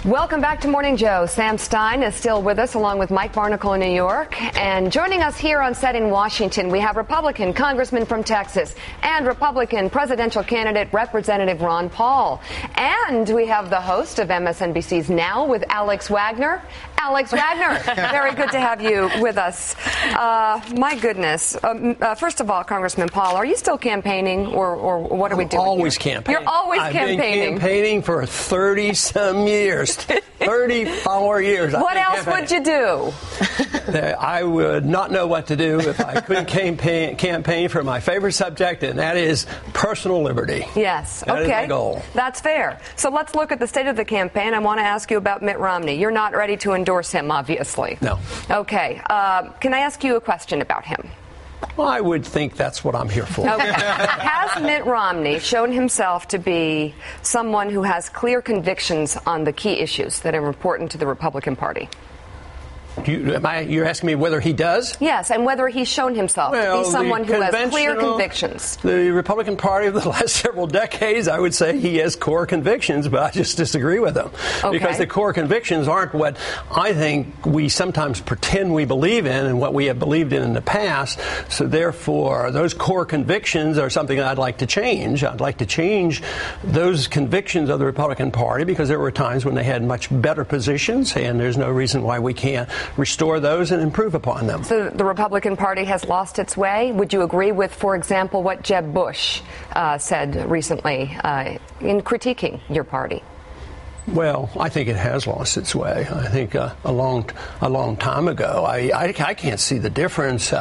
Welcome back to Morning Joe. Sam Stein is still with us, along with Mike Barnicle in New York. And joining us here on set in Washington, we have Republican Congressman from Texas and Republican presidential candidate Representative Ron Paul. And we have the host of MSNBC's Now with Alex Wagner. Alex Wagner, very good to have you with us. My goodness. First of all, Congressman Paul, are you still campaigning or what are we doing? Always here? campaigning. You're always campaigning. I've been campaigning for 30-some years. 34 years. What else would you do? I would not know what to do if I couldn't campaign for my favorite subject, and that is personal liberty. Yes. That is my goal. That's fair. So let's look at the state of the campaign. I want to ask you about Mitt Romney. You're not ready to endorse him, obviously. No. Okay. Can I ask you a question about him? Well, I would think that's what I'm here for. Okay. Has Mitt Romney shown himself to be someone who has clear convictions on the key issues that are important to the Republican Party? You're asking me whether he does? Yes, and whether he's shown himself to be someone who has clear convictions. The Republican Party of the last several decades, I would say he has core convictions, but I just disagree with them. Okay. Because the core convictions aren't what I think we sometimes pretend we believe in and what we have believed in the past. So therefore, those core convictions are something I'd like to change. I'd like to change those convictions of the Republican Party because there were times when they had much better positions, and there's no reason why we can't restore those and improve upon them. So the Republican Party has lost its way. Would you agree with, for example, what Jeb Bush said recently in critiquing your party? Well, I think it has lost its way. I think a long time ago. I can't see the difference.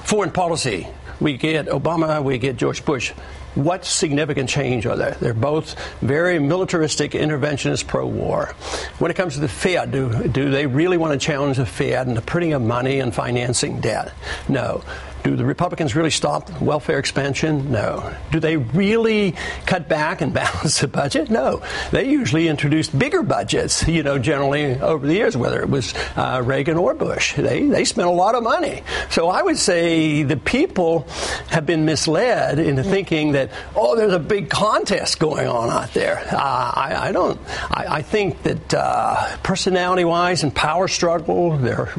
Foreign policy. We get Obama, we get George Bush. What significant change are there? They're both very militaristic, interventionist, pro-war. When it comes to the Fed, do they really want to challenge the Fed and the printing of money and financing debt? No. Do the Republicans really stop welfare expansion? No. Do they really cut back and balance the budget? No. They usually introduce bigger budgets, generally over the years, whether it was Reagan or Bush. They spent a lot of money. So I would say the people have been misled into thinking that, there's a big contest going on out there. I think that personality-wise and power struggle, there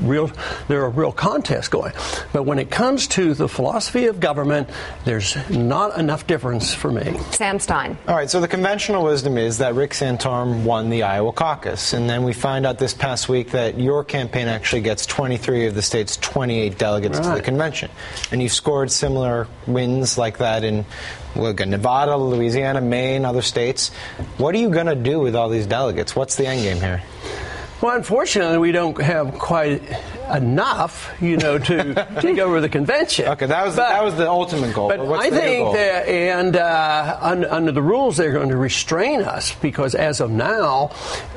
are real contests going. But when it comes to the philosophy of government, there's not enough difference for me. Sam Stein. All right, so the conventional wisdom is that Rick Santorum won the Iowa caucus, and then we find out this past week that your campaign actually gets 23 of the state's 28 delegates to the convention. And you've scored similar wins like that in Nevada, Louisiana, Maine, other states. What are you going to do with all these delegates? What's the end game here? Well, unfortunately, we don't have quite enough, to take over the convention. Okay, that was the ultimate goal. But I think that, under the rules, they're going to restrain us because, as of now,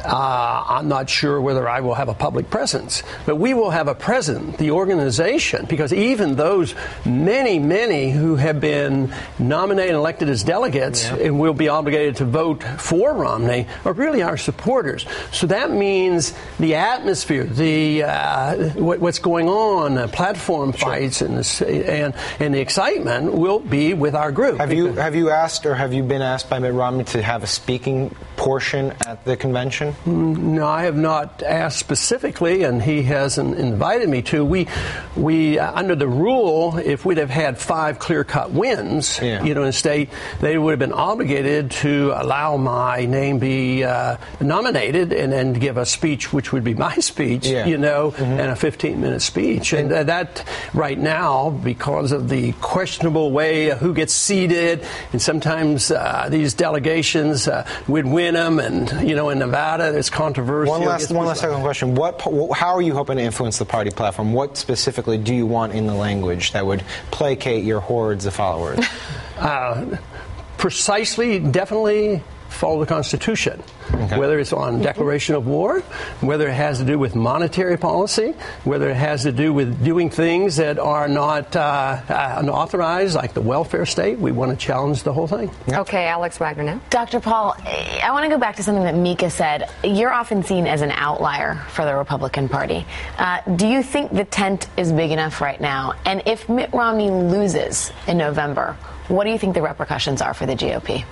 I'm not sure whether I will have a public presence. But we will have a president, the organization, because even those many who have been nominated and elected as delegates and will be obligated to vote for Romney are really our supporters. So that means the atmosphere, what's going on, platform fights, and the excitement will be with our group. Have you asked, or have you been asked by Mitt Romney to have a speaking portion at the convention? No, I have not asked specifically, and he hasn't invited me to. We under the rule, if we'd have had 5 clear-cut wins, in the state, they would have been obligated to allow my name be nominated and then give a speech, which would be my speech, and a 15-minute speech. And that right now, because of the questionable way who gets seated, and sometimes these delegations would win them, and in Nevada there's controversy. One last second question. How are you hoping to influence the party platform? What specifically do you want in the language that would placate your hordes of followers? Precisely, definitely follow the Constitution. Okay. Whether it's on declaration of war, whether it has to do with monetary policy, whether it has to do with doing things that are not unauthorized, like the welfare state, we want to challenge the whole thing. Yep. Okay, Alex Wagner now. Dr. Paul, I want to go back to something that Mika said. You're often seen as an outlier for the Republican Party. Do you think the tent is big enough right now? And if Mitt Romney loses in November, what do you think the repercussions are for the GOP?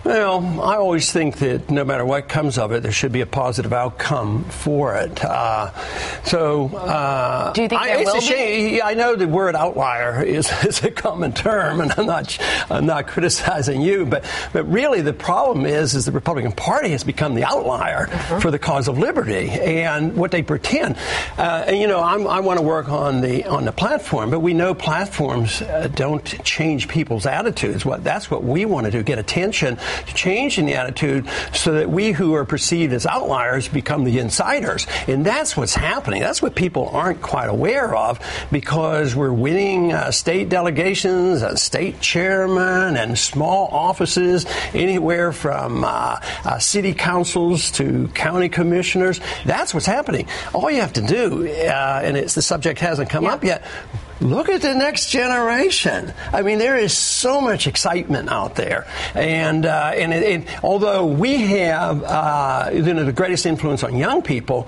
Well, I always think that no matter what comes of it, there should be a positive outcome for it. Do you think there will be? I know the word outlier is a common term, and I'm not criticizing you, but really the problem is the Republican Party has become the outlier for the cause of liberty, and what they pretend. I want to work on the platform, but we know platforms don't change people's attitudes. That's what we want to do: get attention, change in the attitude, so that we who are perceived as outliers become the insiders. And that's what's happening. That's what people aren't quite aware of, because we're winning state delegations, state chairmen, and small offices, anywhere from city councils to county commissioners. That's what's happening. All you have to do, and the subject hasn't come up yet, look at the next generation. I mean, there is so much excitement out there, and although we have the greatest influence on young people,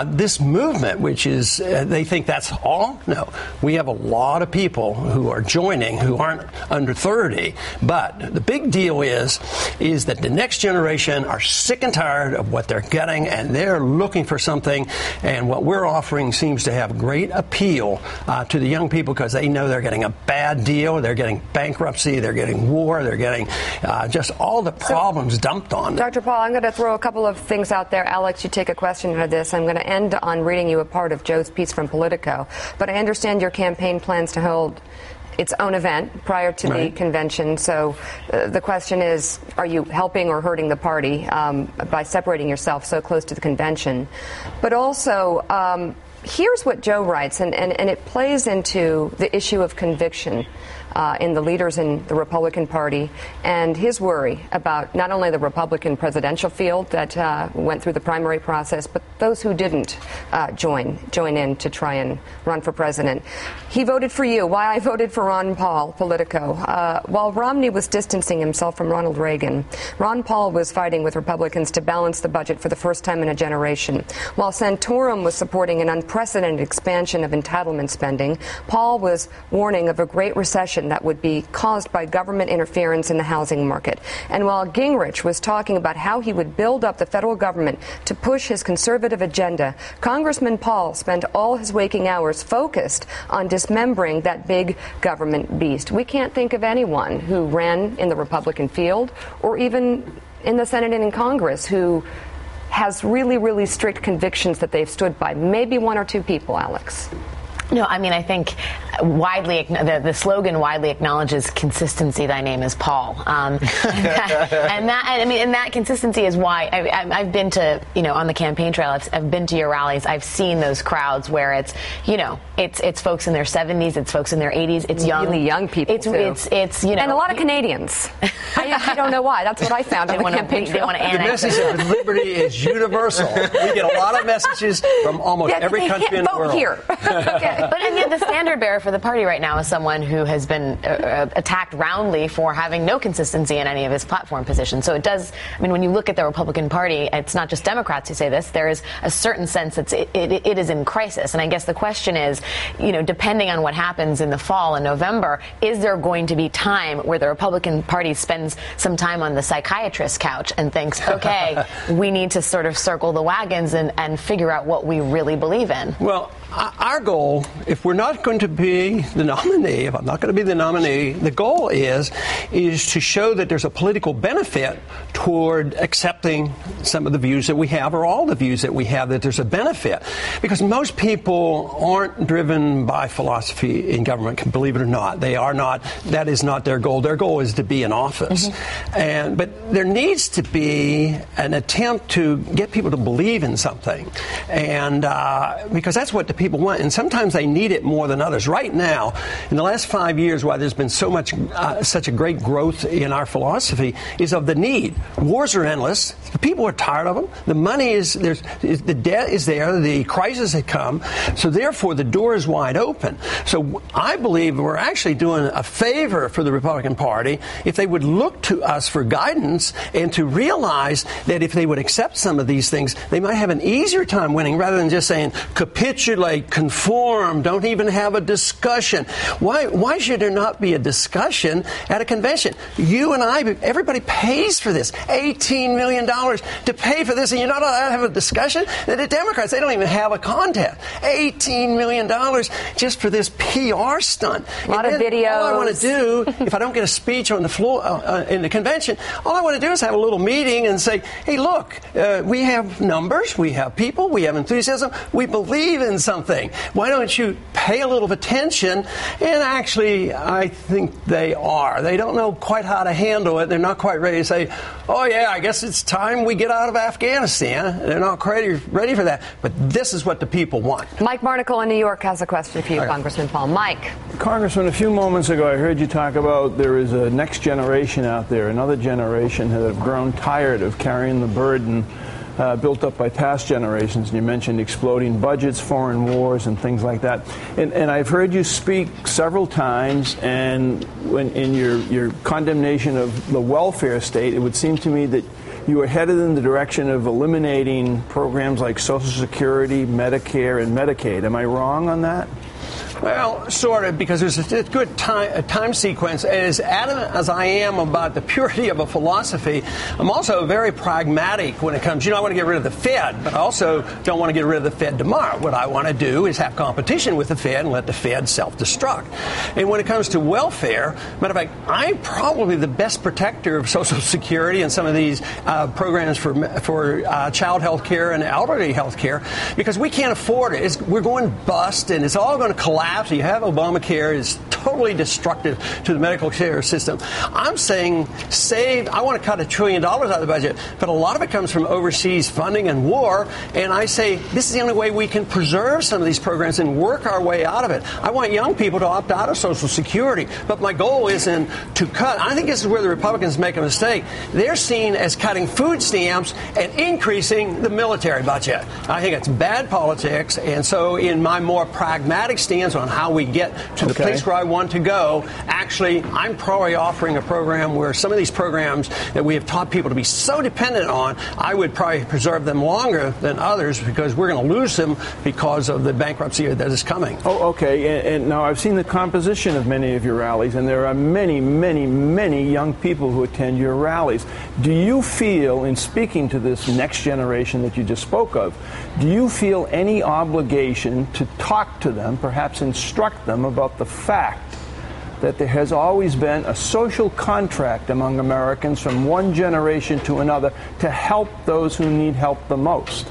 this movement, which is they think that's all. No, we have a lot of people who are joining who aren't under 30. But the big deal is that the next generation are sick and tired of what they're getting, and they're looking for something. And what we're offering seems to have great appeal to the young people, because they know they're getting a bad deal, they're getting bankruptcy, they're getting war, they're getting just all the problems dumped on them. Dr. Paul, I'm going to throw a couple of things out there. Alex, you take a question out of this. I'm going to end on reading you a part of Joe's piece from Politico. But I understand your campaign plans to hold its own event prior to the convention. So the question is, are you helping or hurting the party by separating yourself so close to the convention? But also, here's what Joe writes, and it plays into the issue of conviction in the leaders in the Republican Party, and his worry about not only the Republican presidential field that went through the primary process, but those who didn't join in to try and run for president. He voted for you. Why I voted for Ron Paul, Politico. While Romney was distancing himself from Ronald Reagan, Ron Paul was fighting with Republicans to balance the budget for the first time in a generation. While Santorum was supporting an unprecedented expansion of entitlement spending, Paul was warning of a great recession that would be caused by government interference in the housing market. And while Gingrich was talking about how he would build up the federal government to push his conservative agenda, Congressman Paul spent all his waking hours focused on dismembering that big government beast. We can't think of anyone who ran in the Republican field or even in the Senate and in Congress who has really, really strict convictions that they've stood by. Maybe one or two people, Alex. No, I mean, I think the slogan widely acknowledges consistency. Thy name is Paul, and that consistency is why I've been to, on the campaign trail. I've been to your rallies. I've seen those crowds where it's folks in their 70s, it's folks in their 80s, it's really young people. It's and a lot of Canadians. I don't know why. That's what I found on the campaign trail. The message of liberty is universal. We get a lot of messages from almost every country in the world. Here. Okay. But yet the standard bearer for the party right now is someone who has been attacked roundly for having no consistency in any of his platform positions. So it does, when you look at the Republican Party, it's not just Democrats who say this. There is a certain sense that it is in crisis. And I guess the question is, depending on what happens in the fall in November, is there going to be time where the Republican Party spends some time on the psychiatrist's couch and thinks, okay, we need to sort of circle the wagons and figure out what we really believe in? Well, our goal, if we're not going to be the nominee, if I'm not going to be the nominee, the goal is to show that there's a political benefit toward accepting some of the views that we have, or all the views that we have, that there's a benefit. Because most people aren't driven by philosophy in government, believe it or not. They are not. That is not their goal. Their goal is to be in office. But there needs to be an attempt to get people to believe in something. And because that's what the people want. And sometimes they need it more than others. Right now, in the last 5 years, why there's been such a great growth in our philosophy is of the need. Wars are endless. The people are tired of them. The money is there. The debt is there. The crisis had come. So therefore, the door is wide open. So I believe we're actually doing a favor for the Republican Party if they would look to us for guidance and to realize that if they would accept some of these things, they might have an easier time winning, rather than just saying capitulate, conform, forum, don't even have a discussion. Why should there not be a discussion at a convention? You and I, everybody pays for this. $18 million to pay for this, and you're not allowed to have a discussion? The Democrats, they don't even have a contest. $18 million just for this PR stunt. A lot of videos. All I want to do, if I don't get a speech on the floor in the convention, all I want to do is have a little meeting and say, hey, look, we have numbers, we have people, we have enthusiasm, we believe in something. Why don't you pay a little attention? And actually, I think they are. They don't know quite how to handle it. They're not quite ready to say, oh, yeah, I guess it's time we get out of Afghanistan. They're not ready for that. But this is what the people want. Mike Barnicle in New York has a question for you, Congressman Paul. Mike. Congressman, a few moments ago, I heard you talk about there is a next generation out there, another generation that have grown tired of carrying the burden built up by past generations. And you mentioned exploding budgets, foreign wars, and things like that. And I've heard you speak several times, and when in your condemnation of the welfare state, it would seem to me that you are headed in the direction of eliminating programs like Social Security, Medicare, and Medicaid. Am I wrong on that? Well, sort of, because there's a good time sequence. As adamant as I am about the purity of a philosophy, I'm also very pragmatic when it comes. I want to get rid of the Fed, but I also don't want to get rid of the Fed tomorrow. What I want to do is have competition with the Fed and let the Fed self-destruct. And when it comes to welfare, matter of fact, I'm probably the best protector of Social Security and some of these programs for child health care and elderly health care, because we can't afford it. We're going bust, and it's all going to collapse. You have Obamacare. It's totally destructive to the medical care system. I'm saying I want to cut $1 trillion out of the budget, but a lot of it comes from overseas funding and war, and I say this is the only way we can preserve some of these programs and work our way out of it. I want young people to opt out of Social Security, but my goal isn't to cut. I think this is where the Republicans make a mistake. They're seen as cutting food stamps and increasing the military budget. I think it's bad politics, and so in my more pragmatic stance on how we get to the place where I want to go, actually, I'm probably offering a program where some of these programs that we have taught people to be so dependent on, I would probably preserve them longer than others, because we're going to lose them because of the bankruptcy that is coming. Oh, okay. And now I've seen the composition of many of your rallies, and there are many, many, many young people who attend your rallies. Do you feel, in speaking to this next generation that you just spoke of, do you feel any obligation to talk to them, perhaps instruct them about the fact that there has always been a social contract among Americans from one generation to another to help those who need help the most?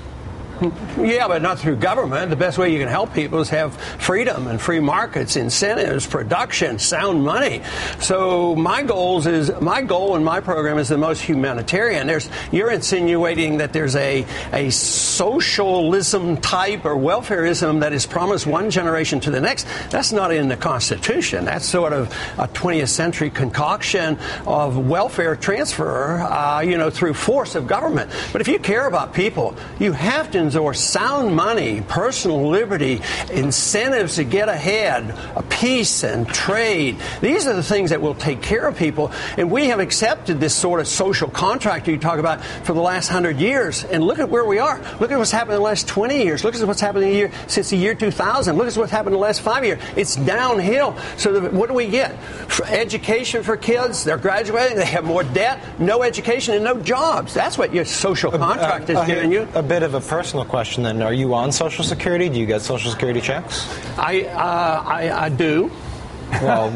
Yeah, but not through government. The best way you can help people is have freedom and free markets, incentives, production, sound money. So my goal in my program is the most humanitarian. You're insinuating that there's a socialism type or welfareism that is promised one generation to the next. That's not in the Constitution. That's sort of a 20th century concoction of welfare transfer, through force of government. But if you care about people, you have to endorse sound money, personal liberty, incentives to get ahead, peace and trade. These are the things that will take care of people. And we have accepted this sort of social contract you talk about for the last 100 years. And look at where we are. Look at what's happened in the last 20 years. Look at what's happened since the year 2000. Look at what's happened in the last 5 years. It's downhill. So what do we get? Education for kids. They're graduating. They have more debt, no education, and no jobs. That's what your social contract is giving you. A bit of a personal question then. Are you on Social Security? Do you get Social Security checks? I do. Well,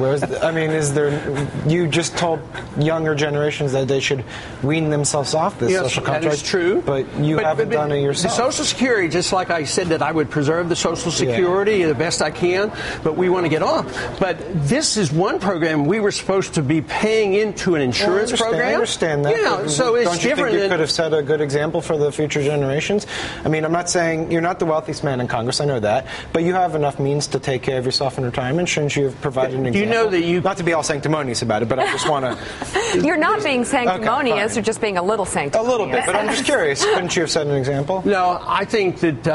you just told younger generations that they should wean themselves off this social contract. That is true. But you haven't done it yourself. The Social Security, just like I said that I would preserve the Social Security the best I can, but we want to get off. But this is one program we were supposed to be paying into an insurance program. I understand that. So it's don't you different. Think you could have set a good example for the future generations? I mean, I'm not saying you're not the wealthiest man in Congress. I know that. But you have enough means to take care of yourself in retirement. Shouldn't you have provided provided an example. You know that you... Not to be all sanctimonious about it, but I just want to... You're not being sanctimonious, okay, you're just being a little sanctimonious. A little bit, but I'm just curious. Couldn't you have said an example? No, I think that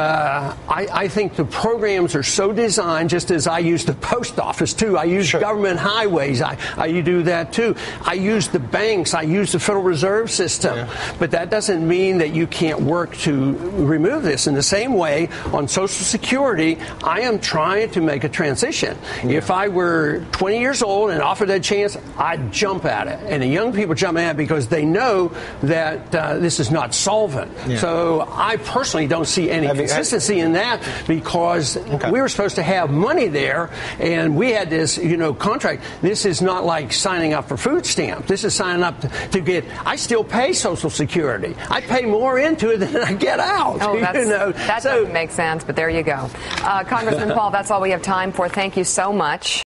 I think the programs are so designed, just as I use the post office, too. I use government highways. I do that, too. I use the banks. I use the Federal Reserve System. Yeah. But that doesn't mean that you can't work to remove this. In the same way, on Social Security, I am trying to make a transition. Yeah. If I were 20 years old and offered that chance, I'd jump at it. And the young people jump at it because they know that this is not solvent. Yeah. So I personally don't see any consistency in that, because we were supposed to have money there, and we had this, contract. This is not like signing up for food stamps. This is signing up to get. I still pay Social Security. I pay more into it than I get out. Oh, that doesn't make sense, but there you go. Congressman Paul, that's all we have time for. Thank you so much.